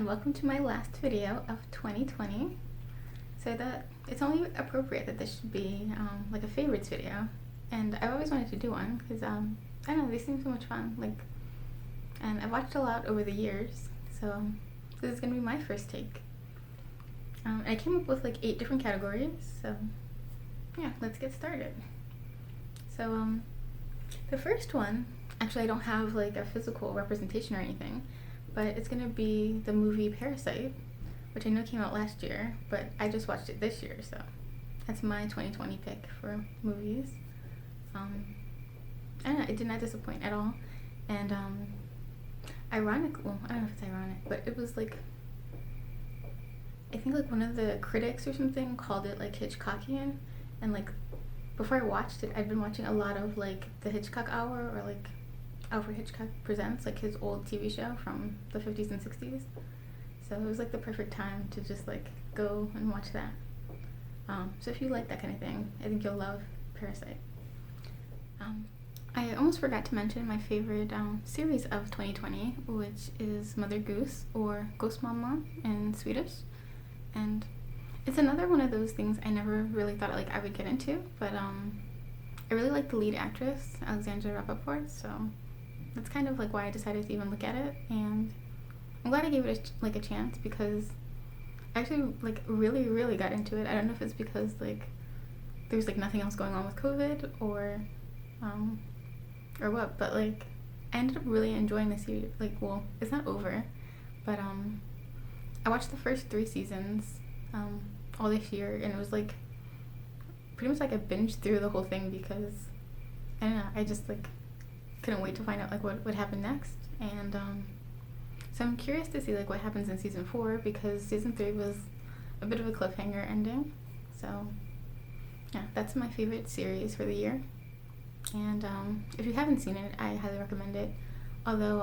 welcome to my last video of 2020. So that it's only appropriate that this should be like a favorites video, and I've always wanted to do one because I don't know, they seem so much fun. And I've watched a lot over the years, so this is gonna be my first take. And I came up with like 8 different categories, so yeah, let's get started. So the first one, actually I don't have like a physical representation or anything, but it's gonna be the movie Parasite, which I know came out last year, but I just watched it this year, so that's my 2020 pick for movies. I don't know, it did not disappoint at all, and ironic, well, I don't know if it's ironic, but it was like, I think like one of the critics or something called it like Hitchcockian, and like before I watched it, I'd been watching a lot of like the Hitchcock Hour, or like Alfred Hitchcock Presents, like his old TV show from the 50s and 60s. So it was like the perfect time to just like go and watch that. So if you like that kind of thing, I think you'll love Parasite. I almost forgot to mention my favorite series of 2020, which is Mother Goose, or Gåsmamman in Swedish. And it's another one of those things I never really thought like I would get into, but I really like the lead actress, Alexandra Rappaport, so that's kind of like why I decided to even look at it, and I'm glad I gave it a chance, because I actually like really got into it. I don't know if it's because like there's like nothing else going on with COVID or what, but like I ended up really enjoying the series. Like, well, it's not over, but I watched the first 3 seasons all this year, and it was like pretty much like I binged through the whole thing because I don't know, I just like couldn't wait to find out like what would happen next. And so I'm curious to see like what happens in season 4, because season 3 was a bit of a cliffhanger ending. So yeah, that's my favorite series for the year. And if you haven't seen it, I highly recommend it. Although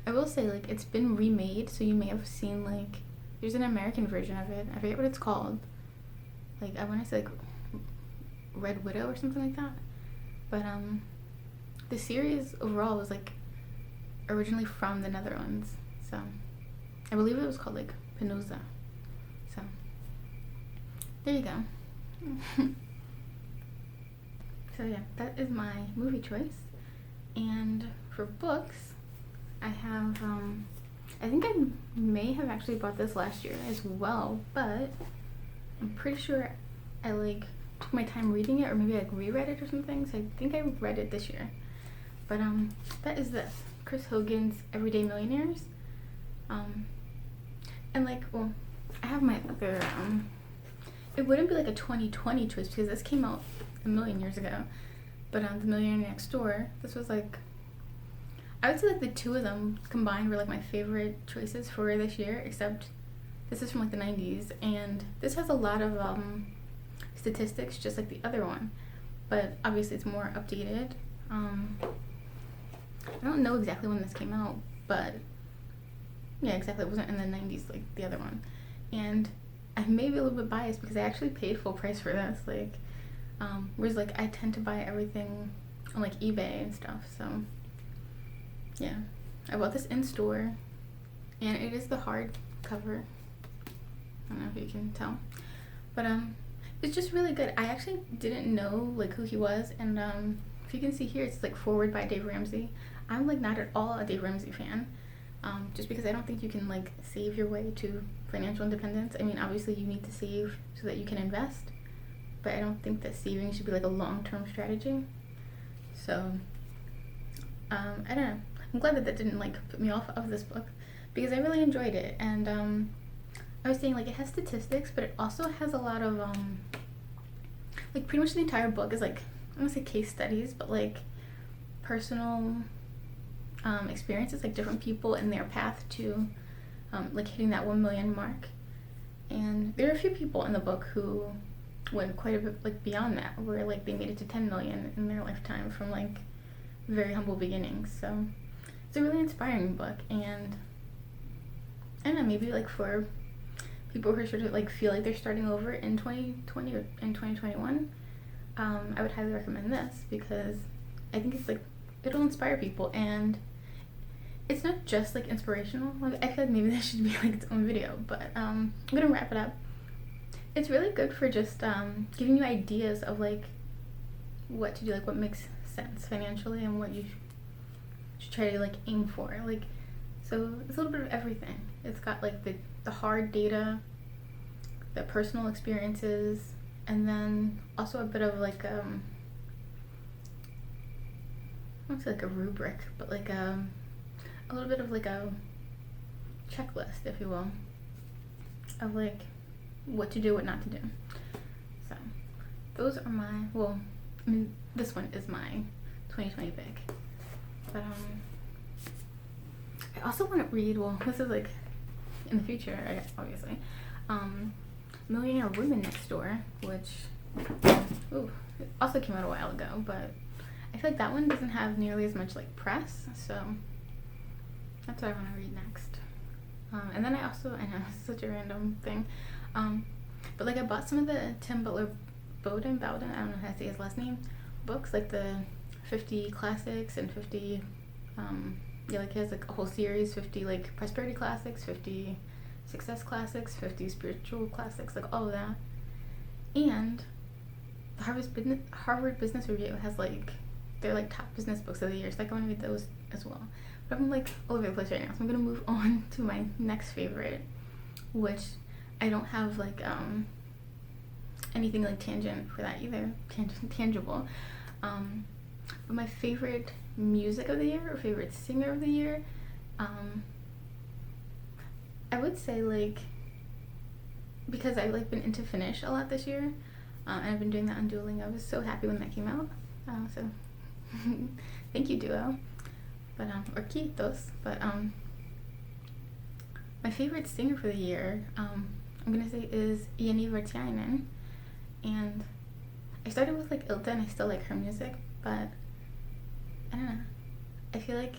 I will say like it's been remade, so you may have seen like there's an American version of it. I forget what it's called. Like I want to say like Red Widow or something like that. But the series overall was like originally from the Netherlands, so I believe it was called like Penosa. So there you go. So yeah, that is my movie choice. And for books, I have I think I may have actually bought this last year as well, but I'm pretty sure I like took my time reading it, or maybe I reread it or something, so I think I read it this year. But that is this, Chris Hogan's Everyday Millionaires. And like, well, I have my other it wouldn't be like a 2020 choice because this came out a million years ago, but The Millionaire Next Door, this was like, I would say like the 2 of them combined were like my favorite choices for this year, except this is from like the 90s, and this has a lot of statistics just like the other one, but obviously it's more updated. I don't know exactly when this came out, but yeah, exactly, it wasn't in the 90s like the other one. And I may be a little bit biased because I actually paid full price for this, like whereas like I tend to buy everything on like eBay and stuff. So yeah, I bought this in store, and it is the hard cover. I don't know if you can tell, but it's just really good. I actually didn't know like who he was, and if you can see here, it's like forward by Dave Ramsey. I'm like not at all a Dave Ramsey fan, just because I don't think you can like save your way to financial independence. I mean, obviously you need to save so that you can invest, but I don't think that saving should be like a long-term strategy. So I don't know, I'm glad that didn't like put me off of this book, because I really enjoyed it. And I was saying like it has statistics, but it also has a lot of like pretty much the entire book is like, I don't want to say case studies, but like personal experiences, like different people in their path to like hitting that 1 million mark. And there are a few people in the book who went quite a bit like beyond that, where like they made it to 10 million in their lifetime from like very humble beginnings. So it's a really inspiring book, and I don't know, maybe like for people who sort of like feel like they're starting over in 2020 or in 2021, I would highly recommend this, because I think it's like it'll inspire people, and it's not just like inspirational. Like, I feel like maybe that should be like its own video, but I'm gonna wrap it up. It's really good for just giving you ideas of like what to do, like what makes sense financially and what you should try to like aim for. Like, so it's a little bit of everything. It's got like the hard data, the personal experiences, and then also a bit of like I won't say like a rubric, but like a little bit of like a checklist, if you will, of like what to do, what not to do. So those are my, well, I mean, this one is my 2020 pick, but I also want to read, well, this is like in the future, I guess, obviously, Millionaire Women Next Door, which it also came out a while ago, but I feel like that one doesn't have nearly as much like press, so that's what I want to read next. And then I know it's such a random thing, but like I bought some of the Tim Bowden, I don't know how to say his last name, books, like the 50 classics and 50 like he has like a whole series, 50 like prosperity classics, 50 success classics, 50 spiritual classics, like all of that. And the Harvard Business Review has like their like top business books of the year, so I want to read those as well. But I'm like all over the place right now, so I'm gonna move on to my next favorite, which I don't have like anything like tangent for that either, tangible. But my favorite music of the year or favorite singer of the year, I would say like, because I've like been into Finnish a lot this year, and I've been doing that on Duolingo. I was so happy when that came out. So thank you, Duo. But or kiitos. But my favorite singer for the year, I'm gonna say is Jenni Vartiainen. And I started with like Ilta, and I still like her music, but I don't know. I feel like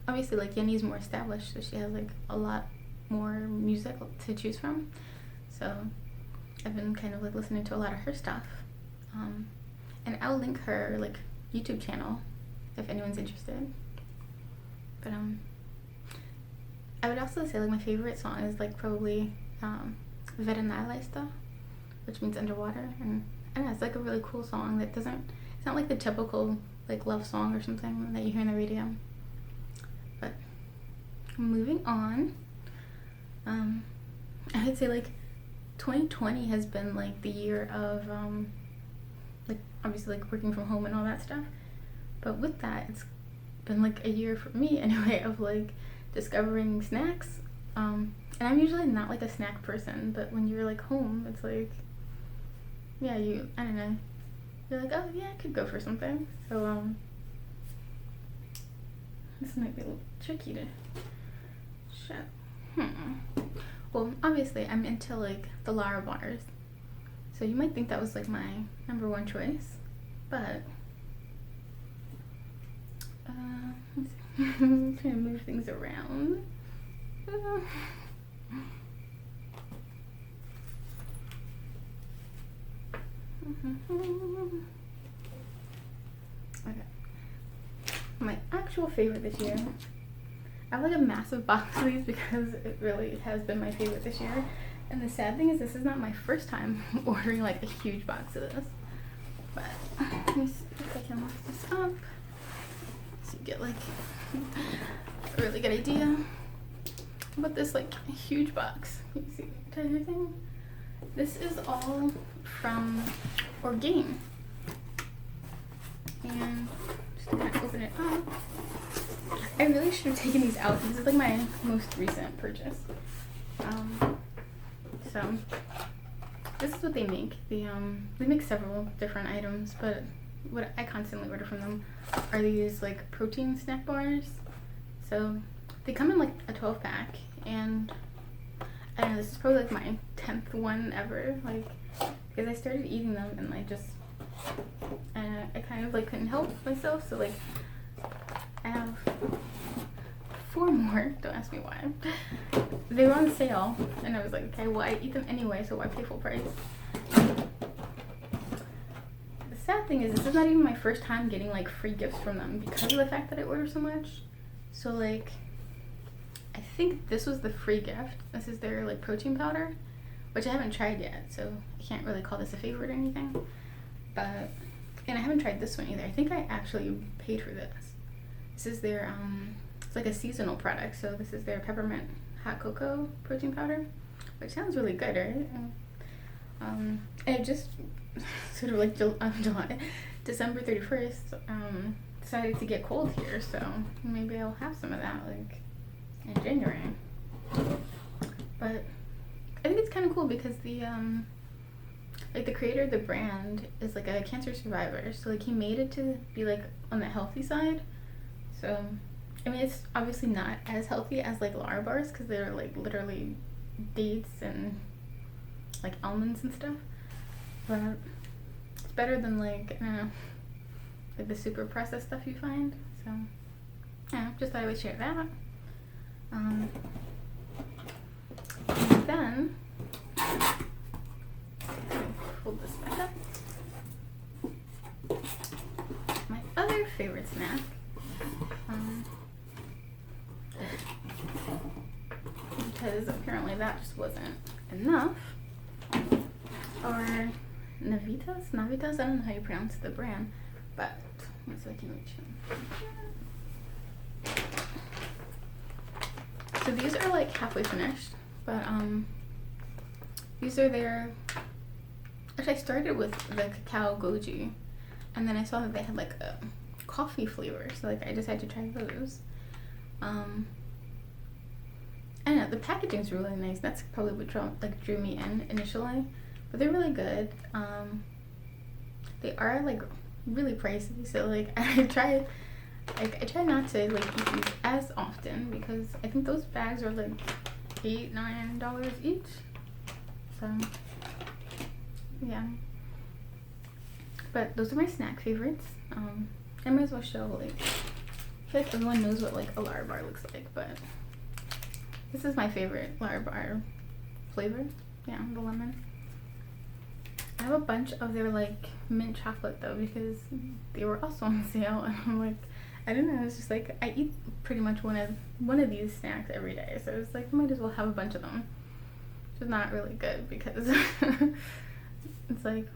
obviously like Jenni's more established, so she has like a lot more music to choose from. So I've been kind of like listening to a lot of her stuff. And I'll link her like YouTube channel if anyone's interested. But I would also say like my favorite song is like probably Vedenalaista, which means underwater, and I don't know, it's like a really cool song that it's not like the typical like love song or something that you hear on the radio. But moving on, I would say like 2020 has been like the year of like obviously like working from home and all that stuff, but with that it's been like a year for me anyway of like discovering snacks, and I'm usually not like a snack person, but when you're like home, it's like, yeah, I don't know, you're like, oh yeah, I could go for something. So this might be a little tricky to shut. Well, obviously I'm into like the Lara bars, so you might think that was like my number one choice, but I'm trying to move things around. Okay. My actual favorite this year, I have like a massive box of these because it really has been my favorite this year. And the sad thing is this is not my first time ordering like a huge box of this. But let me see if I can lock this up so you get like a really good idea about this like huge box. Can you see everything? This is all from Orgain. And just to kind of open it up, I really should have taken these out. This is like my most recent purchase. So this is what they make. They make several different items, but what I constantly order from them are these like protein snack bars. So they come in like a 12-pack, and I don't know, this is probably like my 10th one ever, like, because I started eating them and I kind of like couldn't help myself, so like I have 4 more, don't ask me why. They were on sale, and I was like, okay, well I eat them anyway, so why pay full price? The sad thing is this is not even my first time getting like free gifts from them because of the fact that I order so much. So like, I think this was the free gift. This is their like protein powder, which I haven't tried yet, so I can't really call this a favorite or anything. But, and I haven't tried this one either. I think I actually paid for this. This is their, it's like a seasonal product. So this is their Peppermint hot cocoa protein powder, which sounds really good, right? And it just sort of like July, December 31st, decided to get cold here, so maybe I'll have some of that like in January. But I think it's kind of cool because the like the creator of the brand is like a cancer survivor, so like he made it to be like on the healthy side. So I mean, it's obviously not as healthy as like Lara bars because they're like literally dates and like almonds and stuff, but it's better than like, I don't know, like the super processed stuff you find. So yeah, just thought I would share that. And then hold this back up. My other favorite snack, because apparently that just wasn't enough, or Navitas, I don't know how you pronounce the brand, but let's see if I can reach them. So these are like halfway finished, but these are their, actually I started with the cacao goji, and then I saw that they had like a coffee flavor, so like I decided to try those. I don't know, the packaging's really nice. That's probably what drew me in initially, but they're really good. They are like really pricey, so like I try not to like eat these as often because I think those bags are like $8-9 each. So yeah, but those are my snack favorites. I might as well show, like, I feel like everyone knows what like a Lara bar looks like, but this is my favorite Lara bar flavor. Yeah, the lemon. I have a bunch of their like mint chocolate though because they were also on sale, and I'm like, I don't know, it's just like I eat pretty much one of these snacks every day, so it's like I might as well have a bunch of them. Which is not really good because it's like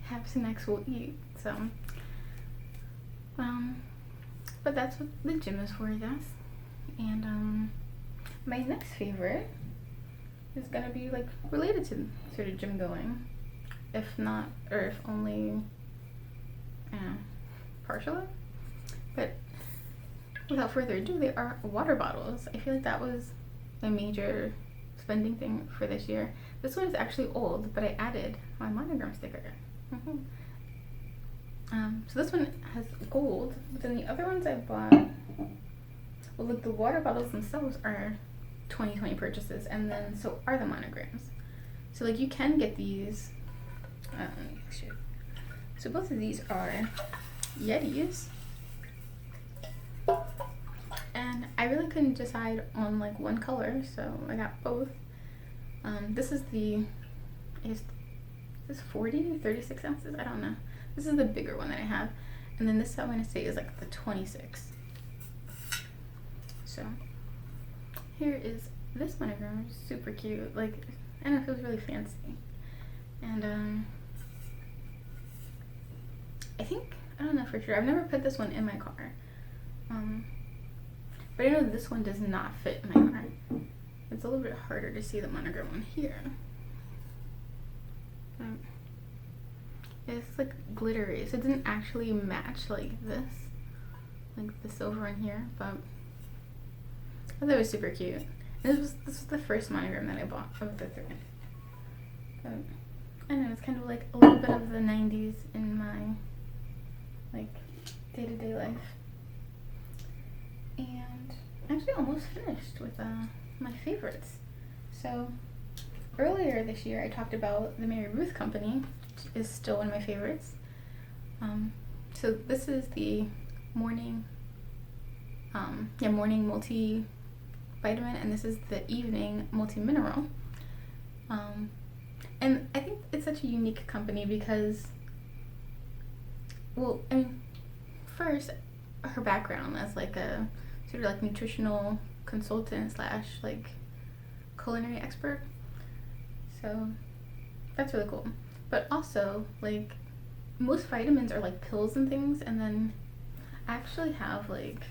half snacks we'll eat. So but that's what the gym is for, I guess. And my next favorite is gonna be like related to sort of gym going, if not, or if only partially. But without further ado, they are water bottles. I feel like that was my major spending thing for this year. This one is actually old, but I added my monogram sticker. So this one has gold, but then the other ones I bought, well, like the water bottles themselves are 2020 purchases, and then so are the monograms. So like you can get these. So both of these are Yetis, and I really couldn't decide on like one color, so I got both. This is the, is this 40 or 36 ounces? I don't know. This is the bigger one that I have, and then this I'm gonna say is like the 26. So here is this monogram. It's super cute. Like, I don't know, it feels really fancy. And I think, I don't know for sure, I've never put this one in my car, but I know this one does not fit in my car. It's a little bit harder to see the monogram on here. It's like glittery, so it didn't actually match like this, like the silver in here, but I thought it was super cute. And this was the first monogram that I bought of the three. But I don't know, it's kind of like a little bit of the 90s in my like day-to-day life. And I'm actually almost finished with my favorites. So earlier this year I talked about the Mary Ruth company, which is still one of my favorites. So this is the morning multivitamin, and this is the evening multimineral. And I think it's such a unique company because, well, I mean, first, her background as like a sort of like nutritional consultant slash like culinary expert. So that's really cool. But also, like, most vitamins are like pills and things, and then I actually have like,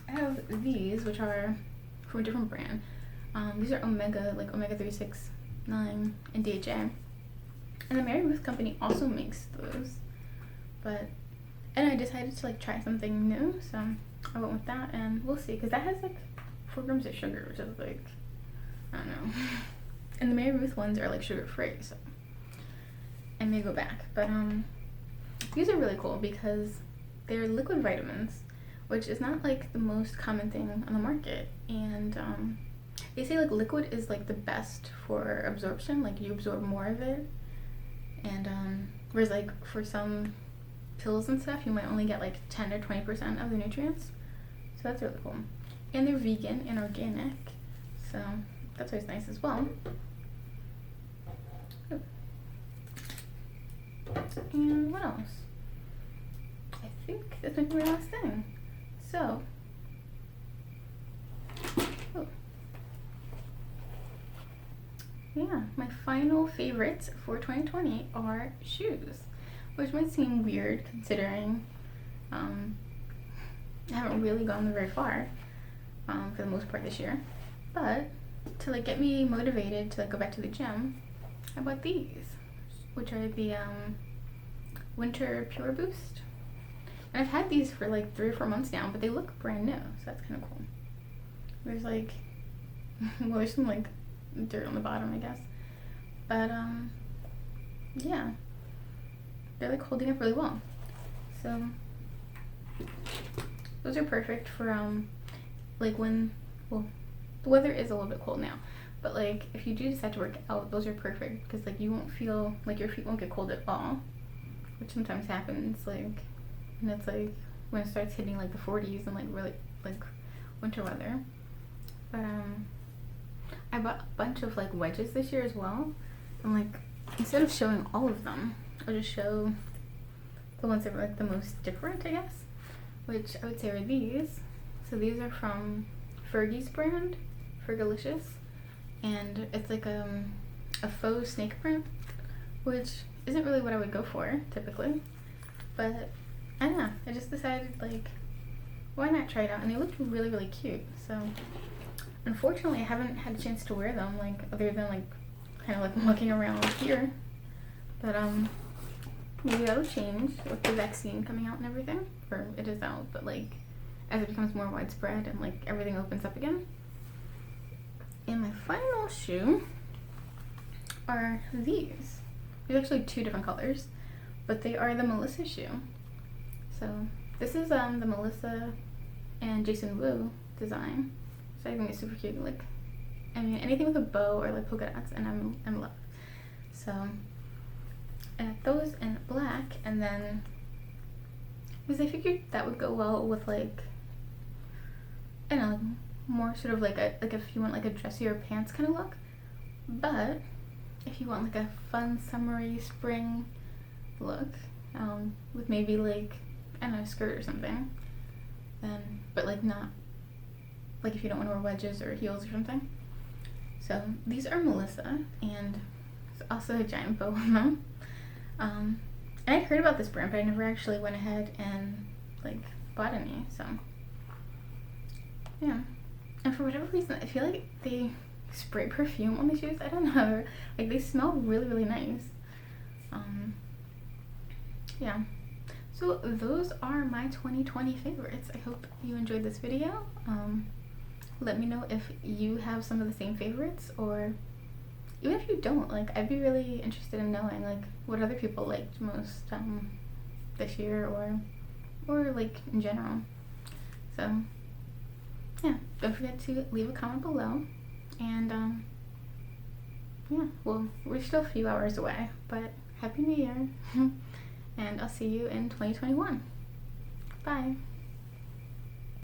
I have these, which are from a different brand. These are omega 3, 6, 9, and DHA. And the Mary Ruth company also makes those. And I decided to like try something new, so I went with that, and we'll see, because that has like 4 grams of sugar, which is like, I don't know. And the Mary Ruth ones are like sugar free, so I may go back. But these are really cool because they're liquid vitamins, which is not like the most common thing on the market. And they say like liquid is like the best for absorption, like you absorb more of it. And whereas like for some pills and stuff, you might only get like 10 or 20% of the nutrients. So that's really cool. And they're vegan and organic, so that's always nice as well. And what else? I think this might be my last thing. So, yeah, my final favorites for 2020 are shoes, which might seem weird considering I haven't really gone very far for the most part this year. But to like get me motivated to like go back to the gym, I bought these, which are the winter pureboost. And I've had these for like 3 or 4 months now, but they look brand new, so that's kind of cool. There's like, well, there's some like dirt on the bottom, I guess. But yeah, they're like holding up really well. So those are perfect for like when, well, the weather is a little bit cold now, but like if you do decide to work out, those are perfect because like you won't feel like your feet won't get cold at all, which sometimes happens like, and it's like when it starts hitting like the 40s and like really like winter weather. But I bought a bunch of like wedges this year as well. And like instead of showing all of them, I'll just show the ones that were like the most different, I guess, which I would say are these. So these are from Fergie's brand, Fergalicious, and it's like a faux snake print, which isn't really what I would go for typically, but I don't know, I just decided like why not try it out, and they looked really really cute. So unfortunately I haven't had a chance to wear them, like other than like kind of like walking around here, but maybe that'll change with the vaccine coming out and everything, or it is out, but like as it becomes more widespread and like everything opens up again. And my final shoe are these. There's actually 2 different colors, but they are the Melissa shoe. So this is the Melissa and Jason Wu design. So I think it's super cute. Like, I mean, anything with a bow or like polka dots, and I'm in love. So I got those in black, and then because I figured that would go well with like, I don't know, more sort of like a, like if you want like a dressier pants kind of look, but if you want like a fun summery spring look, with maybe like, I don't know, a skirt or something, then, but like not, like if you don't want to wear wedges or heels or something. So these are Melissa, and there's also a giant bow on them. And I'd heard about this brand, but I never actually went ahead and like bought any, so yeah. And for whatever reason, I feel like they spray perfume on the shoes. I don't know, like they smell really really nice. Yeah, so those are my 2020 favorites. I hope you enjoyed this video. Let me know if you have some of the same favorites, or even if you don't, like I'd be really interested in knowing like what other people liked most this year, or like in general. So yeah, don't forget to leave a comment below, and yeah, well, we're still a few hours away, but Happy New Year. And I'll see you in 2021. Bye.